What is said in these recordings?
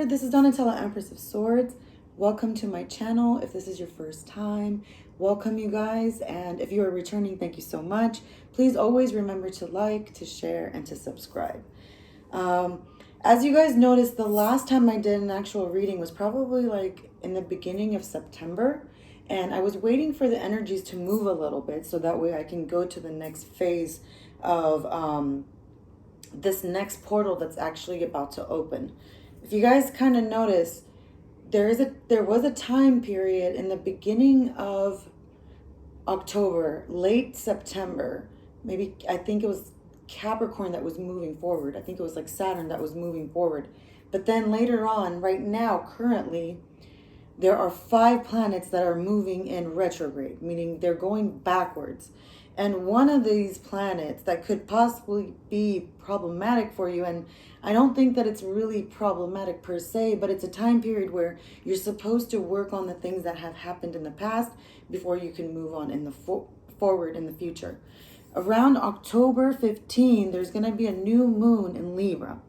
This is Donatella, Empress of Swords. Welcome to my channel. If this is your first time, welcome you guys. And if you are returning, thank you so much. Please always remember to like, to share, and to subscribe. As you guys noticed, the last time I did an actual reading was probably like in the beginning of September. And I was waiting for the energies to move a little bit so that way I can go to the next phase of this next portal that's actually about to open. If you guys kind of notice, there was a time period in the beginning of October, late September, maybe I think it was Capricorn that was moving forward. I think it was like Saturn that was moving forward. But then later on, right now, currently, there are 5 planets that are moving in retrograde, meaning they're going backwards. And one of these planets that could possibly be problematic for you, and I don't think that it's really problematic per se, but it's a time period where you're supposed to work on the things that have happened in the past before you can move on in the forward in the future. Around October 15, there's going to be a new moon in Libra.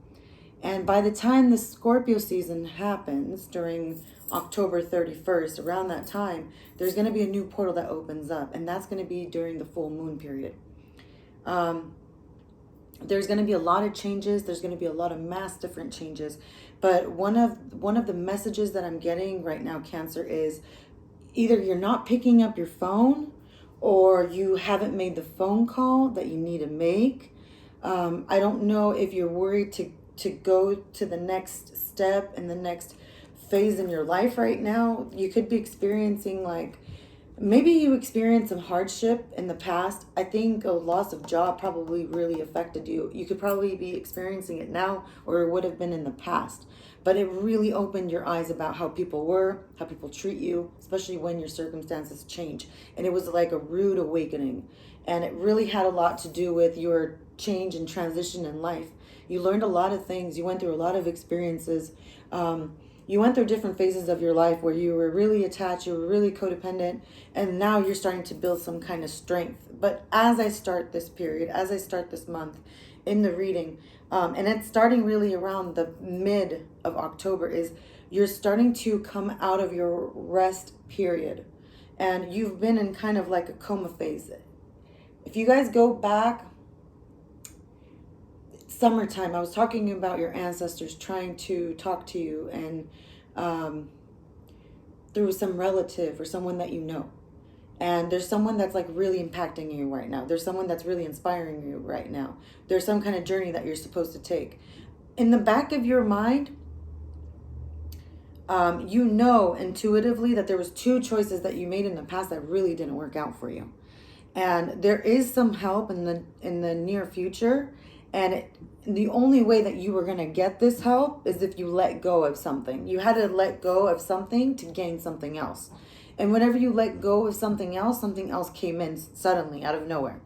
And by the time the Scorpio season happens during October 31st, around that time, there's going to be a new portal that opens up. And that's going to be during the full moon period. There's going to be a lot of changes. There's going to be a lot of mass different changes. But one of the messages that I'm getting right now, Cancer, is either you're not picking up your phone or you haven't made the phone call that you need to make. I don't know if you're worried to go to the next step and the next phase in your life right now. You could be experiencing maybe you experienced some hardship in the past. I think a loss of job probably really affected you. You could probably be experiencing it now, or it would have been in the past. But it really opened your eyes about how people were, how people treat you, especially when your circumstances change. And it was like a rude awakening. And it really had a lot to do with your change and transition in life. You learned a lot of things. You went through a lot of experiences. You went through different phases of your life where you were really attached, you were really codependent, and now you're starting to build some kind of strength. But as I start this period, as I start this month in the reading, and it's starting really around the mid of October, is you're starting to come out of your rest period. And you've been in kind of like a coma phase. If you guys go back, summertime, I was talking about your ancestors trying to talk to you, and through some relative or someone that you know. And there's someone that's like really impacting you right now. There's someone that's really inspiring you right now. There's some kind of journey that you're supposed to take. In the back of your mind, you know intuitively that there was 2 choices that you made in the past that really didn't work out for you. And there is some help in the near future. And the only way that you were going to get this help is if you let go of something. You had to let go of something to gain something else. And whenever you let go of something else came in suddenly out of nowhere.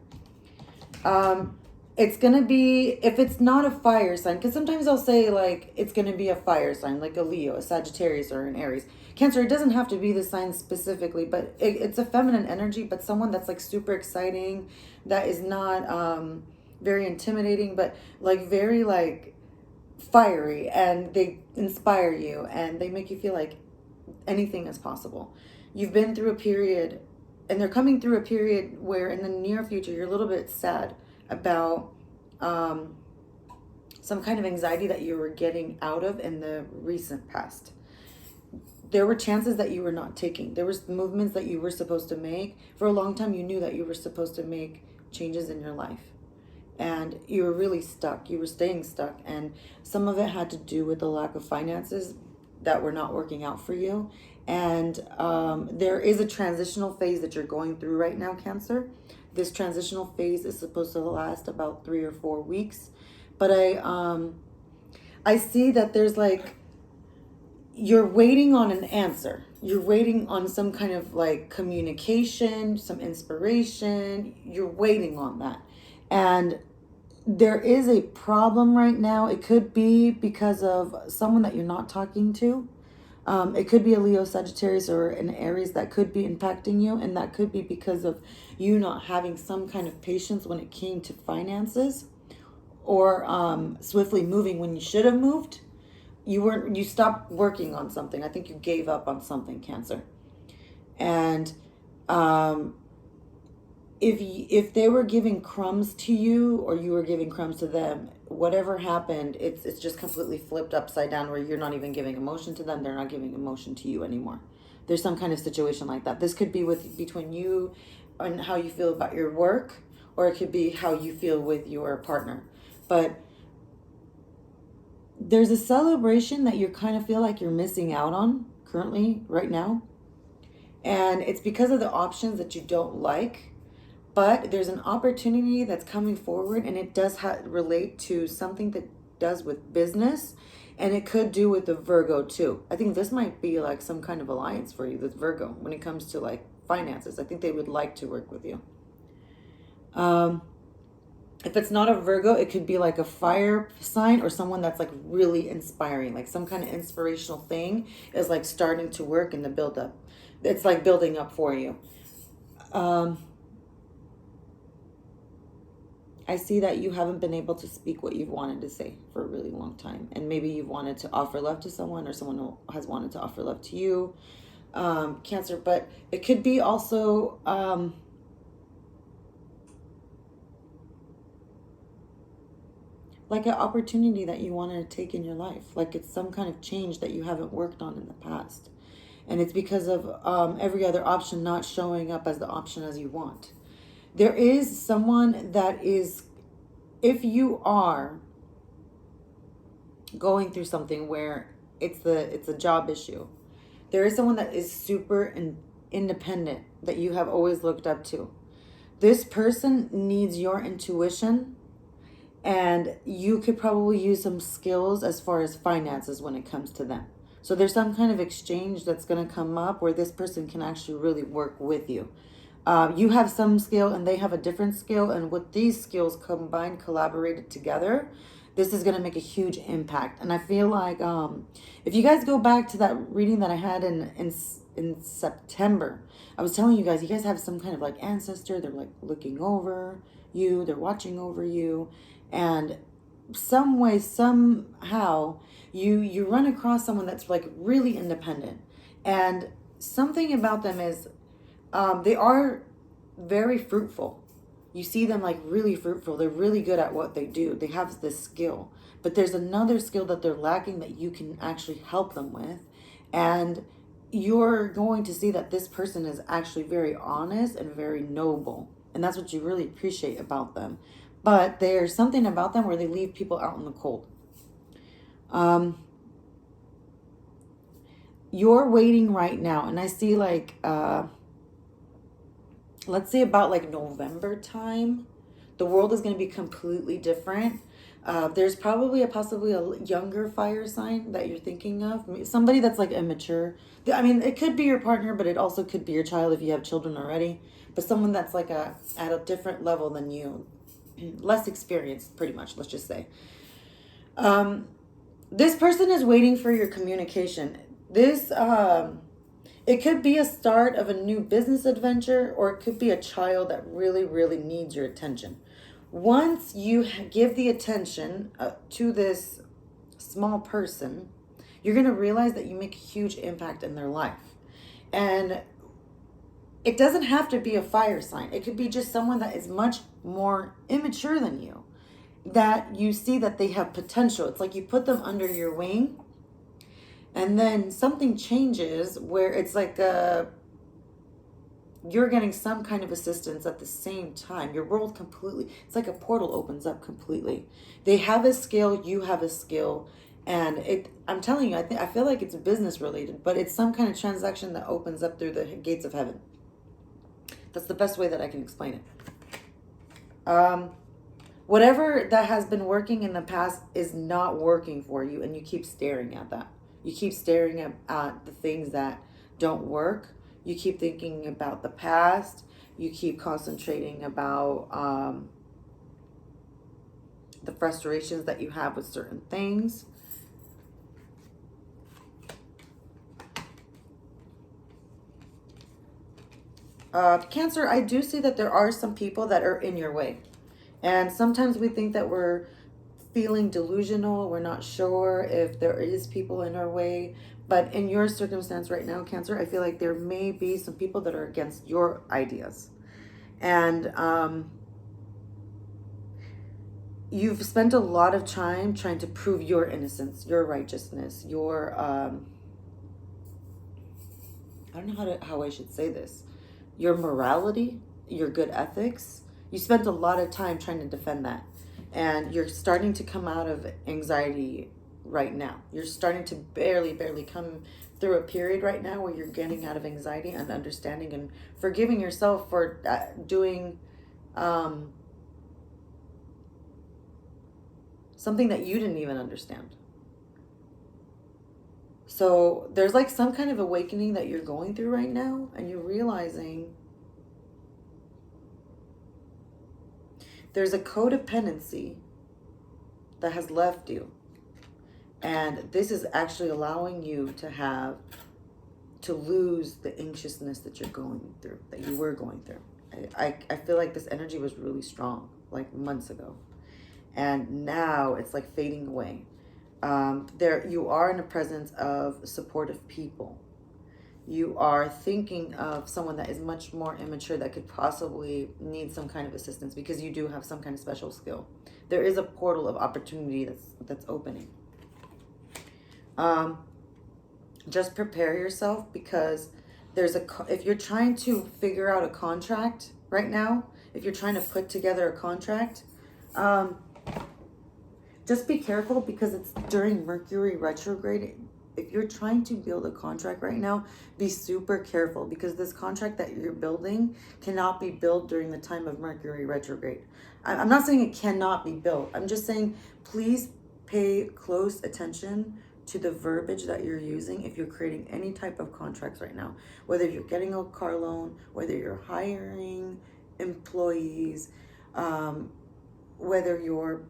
It's going to be, if it's not a fire sign, because sometimes I'll say like it's going to be a fire sign, like a Leo, a Sagittarius, or an Aries. Cancer, it doesn't have to be the sign specifically, but it's a feminine energy, but someone that's like super exciting, that is not very intimidating, but like very like fiery, and they inspire you and they make you feel like anything is possible. You've been through a period, and they're coming through a period where in the near future you're a little bit sad about some kind of anxiety that you were getting out of in the recent past. There were chances that you were not taking. There was movements that you were supposed to make. For a long time, you knew that you were supposed to make changes in your life. And you were really stuck. You were staying stuck. And some of it had to do with the lack of finances that were not working out for you. And there is a transitional phase that you're going through right now, Cancer. This transitional phase is supposed to last about 3 or 4 weeks. But I see that there's like, you're waiting on an answer. You're waiting on some kind of like communication, some inspiration. You're waiting on that. And there is a problem right now. It could be because of someone that you're not talking to. It could be a Leo, Sagittarius, or an Aries that could be impacting you. And that could be because of you not having some kind of patience when it came to finances, or swiftly moving when you should have moved. you stopped working on something. I think you gave up on something, Cancer. And if they were giving crumbs to you or you were giving crumbs to them, whatever happened, it's just completely flipped upside down, where you're not even giving emotion to them, they're not giving emotion to you anymore. There's some kind of situation like that. This could be between you and how you feel about your work, or it could be how you feel with your partner. But there's a celebration that you kind of feel like you're missing out on currently right now. And it's because of the options that you don't like. But there's an opportunity that's coming forward, and it does relate to something that does with business, and it could do with the Virgo too. I think this might be like some kind of alliance for you with Virgo when it comes to like finances. I think they would like to work with you. If it's not a Virgo, it could be like a fire sign or someone that's like really inspiring, like some kind of inspirational thing is like starting to work in the build up. It's like building up for you. I see that you haven't been able to speak what you've wanted to say for a really long time. And maybe you've wanted to offer love to someone, or someone has wanted to offer love to you, Cancer. But it could be also like an opportunity that you want to take in your life. Like it's some kind of change that you haven't worked on in the past. And it's because of every other option not showing up as the option as you want. There is someone that is, if you are going through something where it's a job issue, there is someone that is super independent that you have always looked up to. This person needs your intuition, and you could probably use some skills as far as finances when it comes to them. So there's some kind of exchange that's going to come up where this person can actually really work with you. You have some skill and they have a different skill, and with these skills combined, collaborated together, this is going to make a huge impact. And I feel like if you guys go back to that reading that I had in September, I was telling you guys have some kind of like ancestor. They're like looking over you, they're watching over you, and some way, somehow, you run across someone that's like really independent. And something about them is they are very fruitful. You see them like really fruitful. They're really good at what they do. They have this skill. But there's another skill that they're lacking that you can actually help them with. And you're going to see that this person is actually very honest and very noble. And that's what you really appreciate about them. But there's something about them where they leave people out in the cold. You're waiting right now. And I see like... let's say about like November time, the world is going to be completely different. There's probably possibly a younger fire sign that you're thinking of. Somebody that's like immature. I mean, it could be your partner, but it also could be your child if you have children already. But someone that's like at a different level than you. Less experienced, pretty much, let's just say. This person is waiting for your communication. It could be a start of a new business adventure, or it could be a child that really, really needs your attention. Once you give the attention to this small person, you're going to realize that you make a huge impact in their life. And it doesn't have to be a fire sign. It could be just someone that is much more immature than you, that you see that they have potential. It's like you put them under your wing, and then something changes where it's like you're getting some kind of assistance at the same time. Your world completely, it's like a portal opens up completely. They have a skill, you have a skill, and I'm telling you, I feel like it's business related, but it's some kind of transaction that opens up through the gates of heaven. That's the best way that I can explain it. Whatever that has been working in the past is not working for you, and you keep staring at that. You keep staring at the things that don't work. You keep thinking about the past. You keep concentrating about the frustrations that you have with certain things. Cancer, I do see that there are some people that are in your way. And sometimes we think that we're feeling delusional. We're not sure if there is people in our way. But in your circumstance right now, Cancer, I feel like there may be some people that are against your ideas. And you've spent a lot of time trying to prove your innocence, your righteousness, your I don't know how I should say this, your morality, your good ethics. You spent a lot of time trying to defend that, and you're starting to come out of anxiety right now. You're starting to barely come through a period right now where you're getting out of anxiety and understanding and forgiving yourself for doing something that you didn't even understand. So there's like some kind of awakening that you're going through right now, and you're realizing there's a codependency that has left you. And this is actually allowing you to lose the anxiousness that you're going through, that you were going through. I feel like this energy was really strong like months ago. And now it's like fading away. There you are in the presence of supportive people. You are thinking of someone that is much more immature that could possibly need some kind of assistance because you do have some kind of special skill. There is a portal of opportunity that's opening. Just prepare yourself, because if you're trying to figure out a contract right now, if you're trying to put together a contract, just be careful, because it's during Mercury retrograde. If you're trying to build a contract right now, be super careful, because this contract that you're building cannot be built during the time of Mercury retrograde. I'm not saying it cannot be built. I'm just saying, please pay close attention to the verbiage that you're using if you're creating any type of contracts right now. Whether you're getting a car loan, whether you're hiring employees, whether you're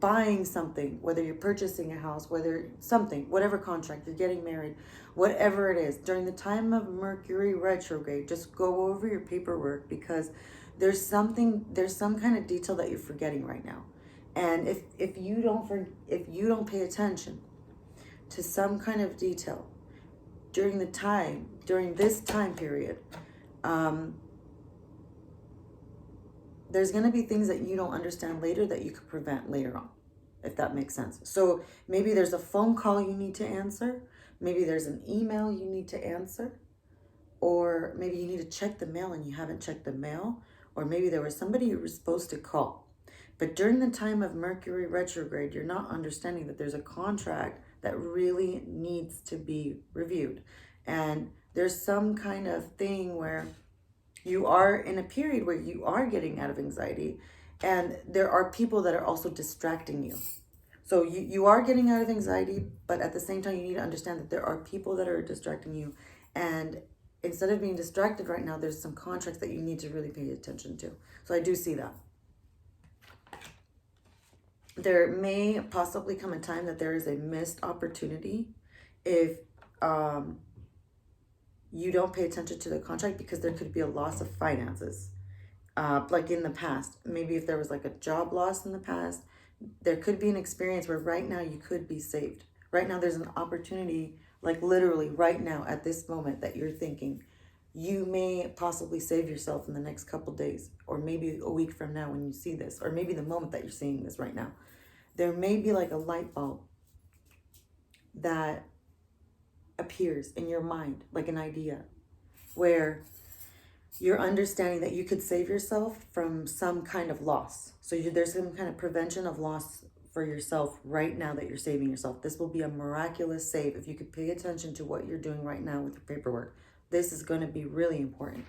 buying something, whether you're purchasing a house, whatever contract, you're getting married, whatever it is, during the time of Mercury retrograde, just go over your paperwork, because there's some kind of detail that you're forgetting right now. And if you don't pay attention to some kind of detail during this time period, there's going to be things that you don't understand later that you could prevent later on, if that makes sense. So maybe there's a phone call you need to answer. Maybe there's an email you need to answer. Or maybe you need to check the mail and you haven't checked the mail. Or maybe there was somebody you were supposed to call. But during the time of Mercury retrograde, you're not understanding that there's a contract that really needs to be reviewed. And there's some kind of thing where you are in a period where you are getting out of anxiety, and there are people that are also distracting you. So you are getting out of anxiety, but at the same time, you need to understand that there are people that are distracting you. And instead of being distracted right now, there's some contracts that you need to really pay attention to. So I do see that. There may possibly come a time that there is a missed opportunity if you don't pay attention to the contract, because there could be a loss of finances. Like in the past, maybe if there was like a job loss in the past, there could be an experience where right now you could be saved. Right now there's an opportunity, like literally right now at this moment that you're thinking, you may possibly save yourself in the next couple days, or maybe a week from now when you see this, or maybe the moment that you're seeing this right now. There may be like a light bulb that appears in your mind, like an idea, where you're understanding that you could save yourself from some kind of loss. So there's some kind of prevention of loss for yourself right now that you're saving yourself. This will be a miraculous save if you could pay attention to what you're doing right now with your paperwork. This is going to be really important.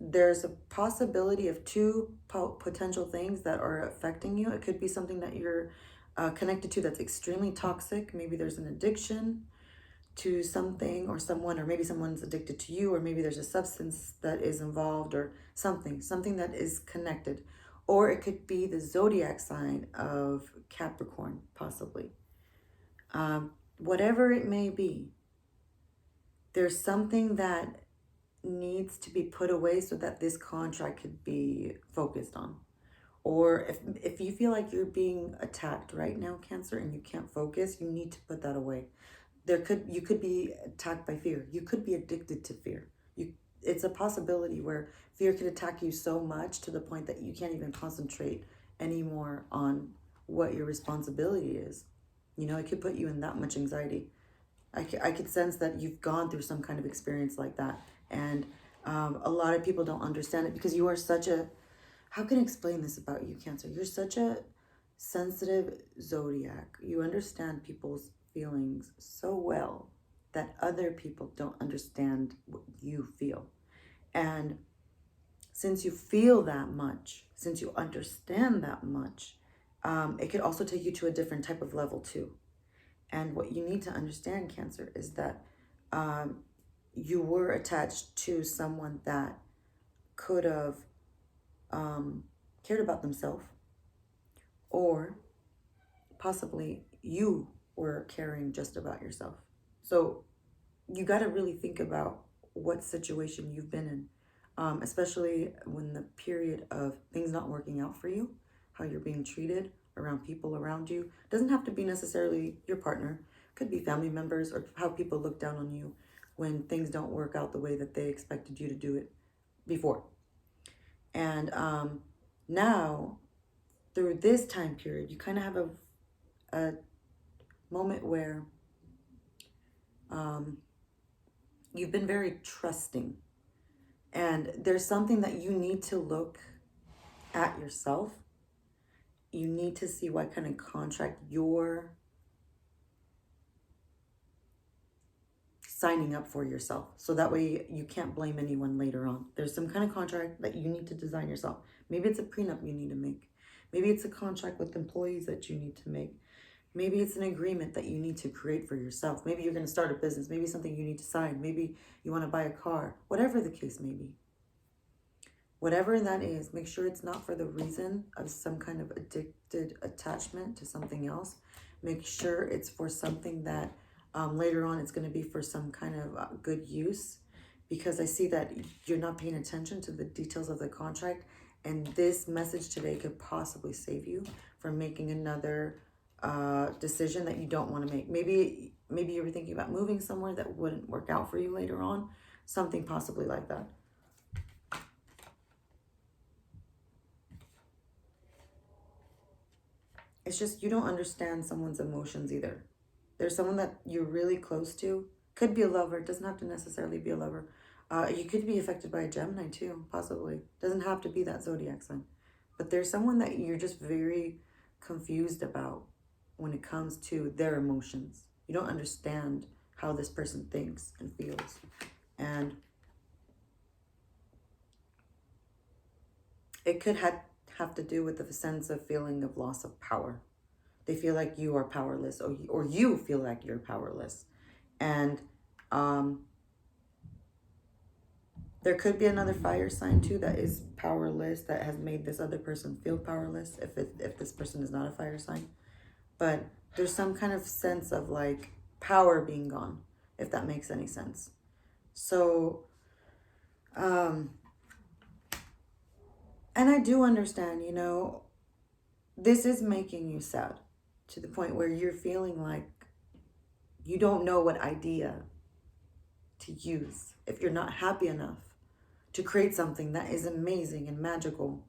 There's a possibility of two potential things that are affecting you. It could be something that you're connected to that's extremely toxic. Maybe there's an addiction to something or someone, or maybe someone's addicted to you, or maybe there's a substance that is involved, or something that is connected. Or it could be the zodiac sign of Capricorn, possibly. Whatever it may be, there's something that needs to be put away so that this contract could be focused on. Or if you feel like you're being attacked right now, Cancer, and you can't focus, you need to put that away. You could be attacked by fear. You could be addicted to fear. It's a possibility where fear could attack you so much to the point that you can't even concentrate anymore on what your responsibility is. You know, it could put you in that much anxiety. I could sense that you've gone through some kind of experience like that. And a lot of people don't understand it because you are such a, how can I explain this about you, Cancer? You're such a sensitive zodiac. You understand people's feelings so well that other people don't understand what you feel. And since you feel that much, since you understand that much, it could also take you to a different type of level too. And what you need to understand, Cancer, is that you were attached to someone that could have cared about themselves, or possibly you were caring just about yourself. So you got to really think about what situation you've been in, especially when the period of things not working out for you, how you're being treated around people around you. Doesn't have to be necessarily your partner. Could be family members, or how people look down on you when things don't work out the way that they expected you to do it before. And now, through this time period, you kind of have a moment where you've been very trusting. And there's something that you need to look at yourself. You need to see what kind of contract you're signing up for yourself. So that way you can't blame anyone later on. There's some kind of contract that you need to design yourself. Maybe it's a prenup you need to make. Maybe it's a contract with employees that you need to make. Maybe it's an agreement that you need to create for yourself. Maybe you're going to start a business. Maybe something you need to sign. Maybe you want to buy a car. Whatever the case may be. Whatever that is, make sure it's not for the reason of some kind of addicted attachment to something else. Make sure it's for something that later on it's going to be for some kind of good use. Because I see that you're not paying attention to the details of the contract. And this message today could possibly save you from making another decision that you don't want to make. Maybe you were thinking about moving somewhere that wouldn't work out for you later on. Something possibly like that. It's just you don't understand someone's emotions either. There's someone that you're really close to. Could be a lover. It doesn't have to necessarily be a lover. You could be affected by a Gemini too, possibly. Doesn't have to be that zodiac sign. But there's someone that you're just very confused about when it comes to their emotions. You don't understand how this person thinks and feels. And it could have to do with the sense of feeling of loss of power. They feel like you are powerless, or you feel like you're powerless. And there could be another fire sign too that is powerless, that has made this other person feel powerless if this person is not a fire sign. But there's some kind of sense of like power being gone, if that makes any sense. So, and I do understand, you know, this is making you sad to the point where you're feeling like you don't know what idea to use if you're not happy enough to create something that is amazing and magical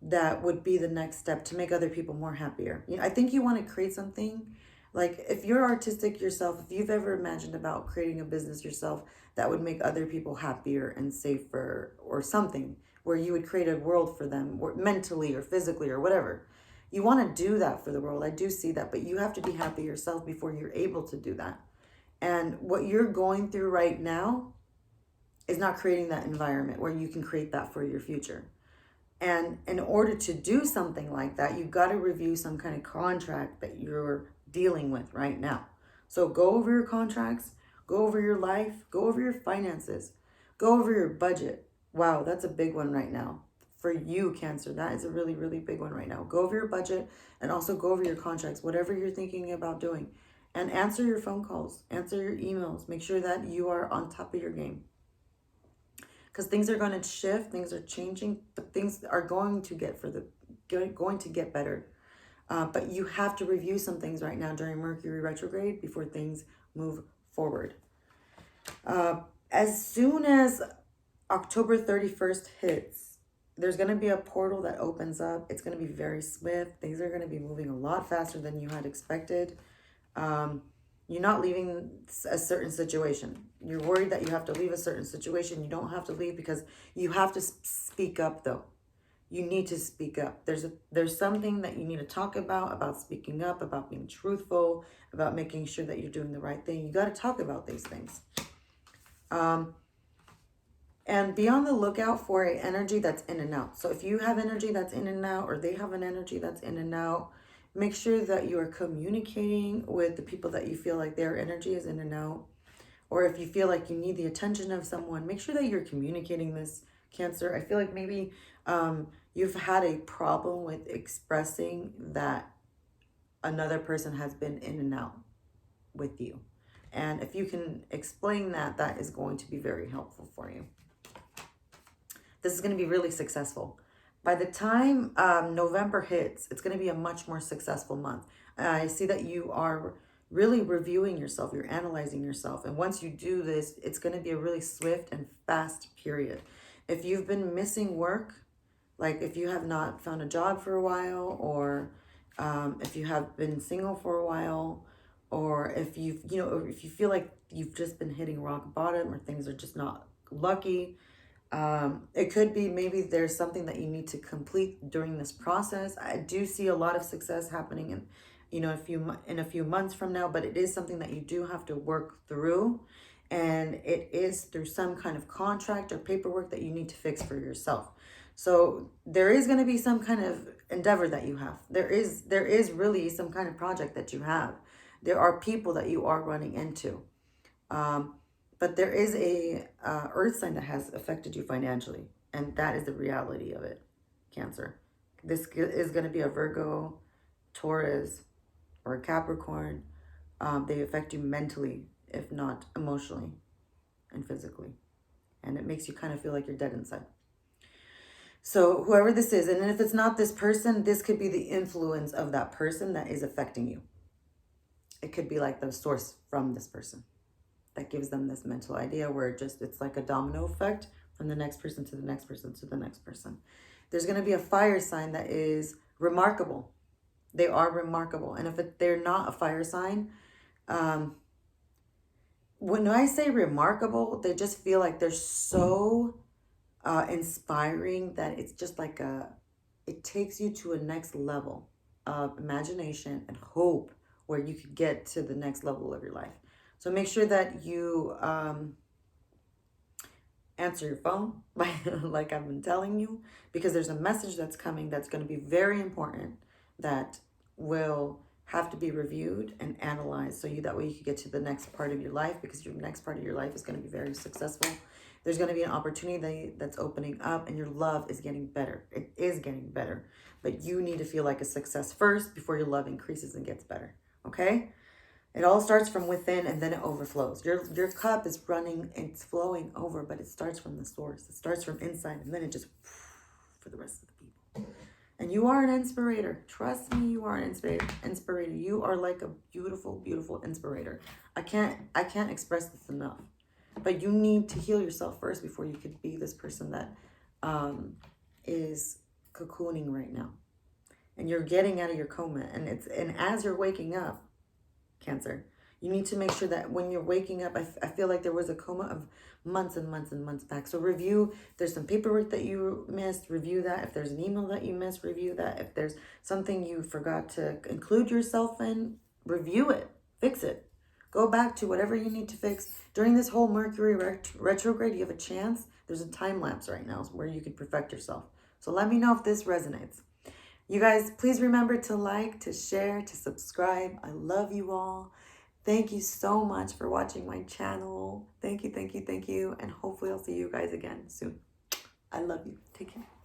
that would be the next step to make other people more happier. You know, I think you want to create something like, if you're artistic yourself, if you've ever imagined about creating a business yourself that would make other people happier and safer, or something where you would create a world for them, or mentally or physically or whatever. You want to do that for the world. I do see that, but you have to be happy yourself before you're able to do that. And what you're going through right now is not creating that environment where you can create that for your future. And in order to do something like that, you've got to review some kind of contract that you're dealing with right now. So go over your contracts, go over your life, go over your finances, go over your budget. Wow, that's a big one right now. For you, Cancer, that is a really, really big one right now. Go over your budget and also go over your contracts, whatever you're thinking about doing. And answer your phone calls, answer your emails. Make sure that you are on top of your game. Because things are going to shift, things are changing, but things are going to get better. But you have to review some things right now during Mercury retrograde before things move forward. As soon as October 31st hits, there's going to be a portal that opens up. It's going to be very swift. Things are going to be moving a lot faster than you had expected. You're not leaving a certain situation. You're worried that you have to leave a certain situation. You don't have to leave, because you have to speak up, though. You need to speak up. There's something that you need to talk about speaking up, about being truthful, about making sure that you're doing the right thing. You got to talk about these things. And be on the lookout for an energy that's in and out. So if you have energy that's in and out, or they have an energy that's in and out, make sure that you are communicating with the people that you feel like their energy is in and out. Or if you feel like you need the attention of someone, make sure that you're communicating this, Cancer. I feel like maybe you've had a problem with expressing that another person has been in and out with you. And if you can explain that, that is going to be very helpful for you. This is going to be really successful. By the time November hits, it's going to be a much more successful month. I see that you are really reviewing yourself. You're analyzing yourself. And once you do this, it's going to be a really swift and fast period. If you've been missing work, like if you have not found a job for a while, or if you have been single for a while, or if if you feel like you've just been hitting rock bottom, or things are just not lucky, it could be maybe there's something that you need to complete during this process. I do see a lot of success happening in a few months from now, but it is something that you do have to work through, and it is through some kind of contract or paperwork that you need to fix for yourself. So there is going to be some kind of endeavor that you have. There is really some kind of project that you have. There are people that you are running into. But there is a earth sign that has affected you financially. And that is the reality of it, Cancer. This is going to be a Virgo, Taurus, or a Capricorn. They affect you mentally, if not emotionally and physically. And it makes you kind of feel like you're dead inside. So whoever this is, and if it's not this person, this could be the influence of that person that is affecting you. It could be like the source from this person that gives them this mental idea where it's like a domino effect from the next person to the next person to the next person. There's going to be a fire sign that is remarkable. They are remarkable. And if they're not a fire sign, when I say remarkable, they just feel like they're so inspiring that it's just like it takes you to a next level of imagination and hope, where you could get to the next level of your life. So make sure that you answer your phone, like I've been telling you, because there's a message that's coming that's going to be very important, that will have to be reviewed and analyzed, so that way you can get to the next part of your life, because your next part of your life is going to be very successful. There's going to be an opportunity that's opening up, and your love is getting better. It is getting better, but you need to feel like a success first before your love increases and gets better. Okay? It all starts from within, and then it overflows. Your cup is running, it's flowing over, but it starts from the source. It starts from inside, and then it just for the rest of the people. And you are an inspirator. Trust me, you are an inspirator. You are like a beautiful, beautiful inspirator. I can't express this enough. But you need to heal yourself first before you could be this person that is cocooning right now. And you're getting out of your coma. And as you're waking up, Cancer, you need to make sure that when you're waking up, I feel like there was a coma of months and months and months back. So review, there's some paperwork that you missed, review that. If there's an email that you missed, review that. If there's something you forgot to include yourself in, review it, fix it. Go back to whatever you need to fix. During this whole Mercury retrograde, you have a chance. There's a time lapse right now where you could perfect yourself. So let me know if this resonates. You guys, please remember to like, to share, to subscribe. I love you all. Thank you so much for watching my channel. Thank you, thank you, thank you. And hopefully I'll see you guys again soon. I love you. Take care.